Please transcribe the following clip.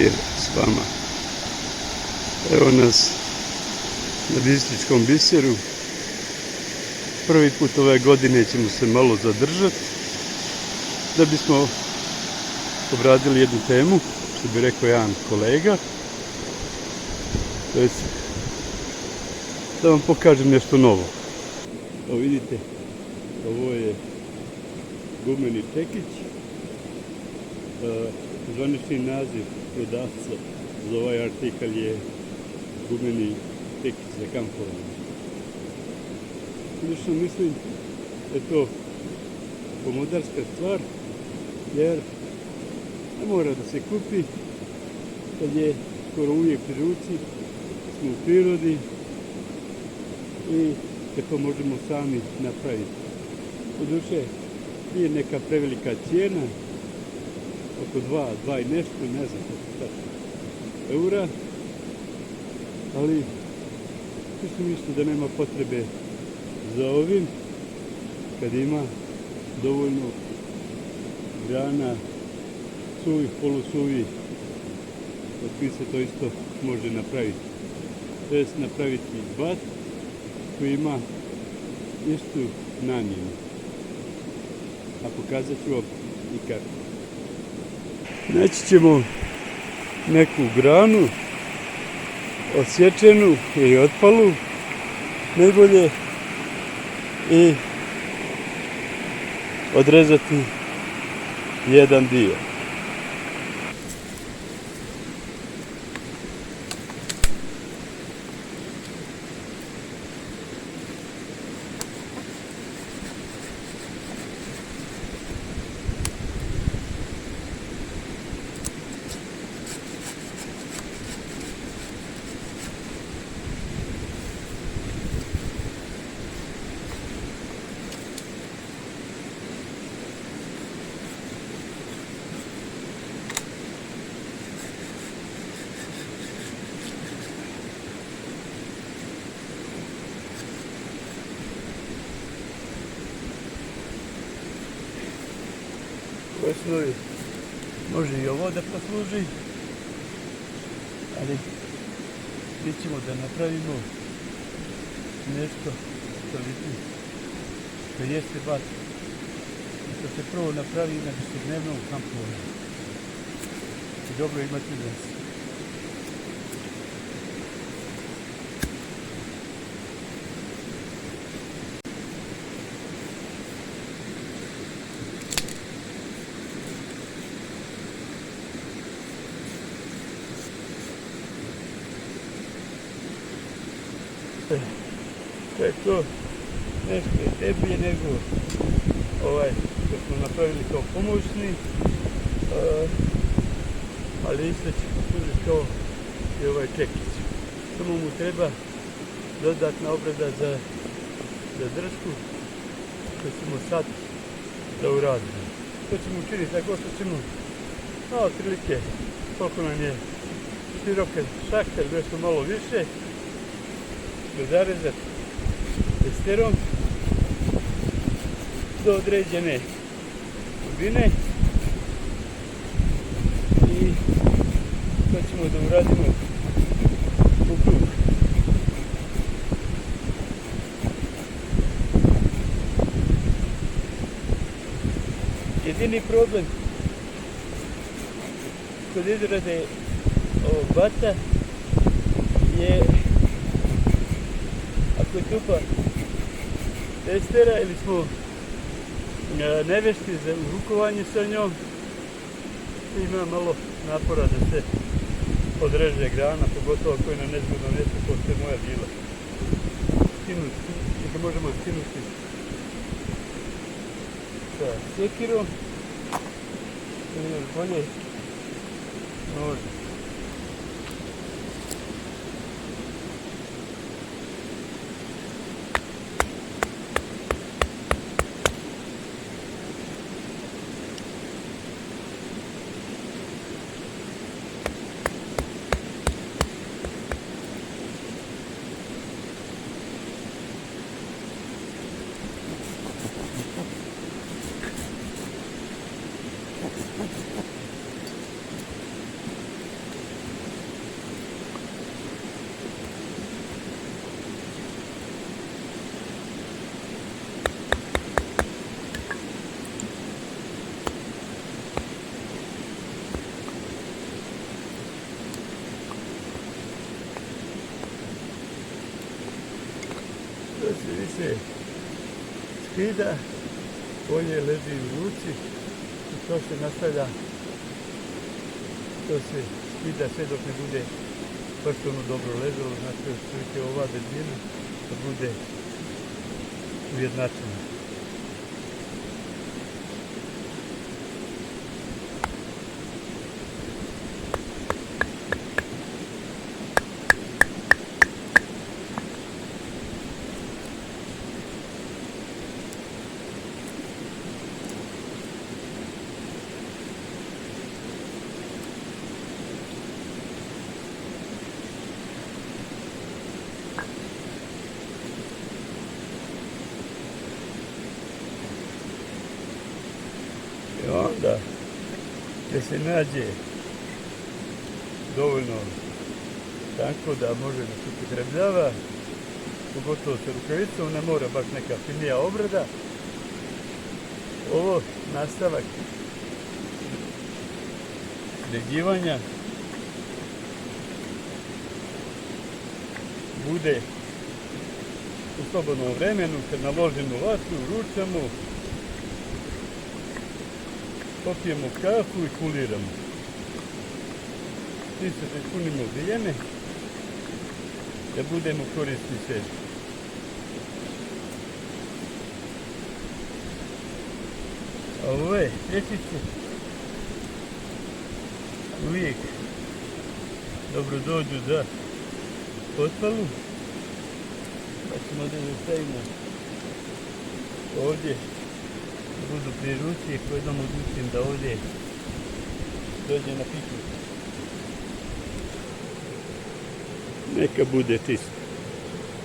je s vama. Evo nas na Bistričkom biseru. Prvi put ove godine ćemo se malo zadržati da bismo obradili jednu temu, što bi rekao jedan kolega. To je da vam pokažem nešto novo. Evo vidite, ovo je gumeni čekić. Zvanični naziv prodavca za ovaj artikal je gumeni čekić za kampovanje. Lično mislim da je to pomodarska stvar, jer ne mora da se kupi kad je skoro uvijek pri ruci, smo u prirodi i kad to možemo sami napraviti. Doduše, nije neka prevelika cijena, oko 2 i nešto, ne znam kako eura, ali mislim da nema potrebe za ovim kad ima dovoljno grana suvih, polusuvih, od kojih se to isto može napraviti. To je napraviti bat koji ima istu namjenu. A pokazat ću vam i kako. Naći ćemo neku granu odsječenu ili otpalu, najbolje, i odrezati jedan dio. U osnovi može i ovo da posluži, ali mi ćemo da napravimo nešto što vidi, što jeste bat, što se prvo napravi na višednevnom kampovanju. I dobro imati nas. To je to nešto je deblje nego ovaj što smo napravili kao pomoćni, ali isto će poslužiti kao i ovaj čekić. Samo mu treba dodatna obrada za držku, što ćemo sad da uradimo. To ćemo učiniti tako što ćemo otprilike koliko nam je široke šahte, nešto malo više, zarezati testerom do određene dubine i to ćemo da uradimo u krug. Jedini problem kod izrade ovog bata je ako je tupa testera ili smo nevešti za rukovanje sa njom, ima malo napora da se odreže grana, pogotovo ako je na nezgodnom mjestu, pošto je moja bila. Skinuti, i da možemo skinuti sa sekirom ili još bolje nožem. se više skida, polje leži u ruci i to se nastavlja, to se skida sve dok ne bude baš ono dobro ležalo, znači otprilike ova debljina da bude ujednačena. I onda, gdje se nađe dovoljno tanko da može da se upotrebljava, pogotovo sa rukavicom, ne mora baš neka finija obrada. Ovo nastavak sređivanja bude u slobodnom vremenu, kad naložimo vatru, ručamo, popijemo kafu i kuliramo. Čisto da ispunimo vrijeme, da budemo korisni sebi. A ove trećice uvijek dobro dođu za potpalu, pa ćemo da je stavimo ovdje, budu pri ruci, ako jednom odlučim da ovdje dođe na piknik. Neka bude čisto.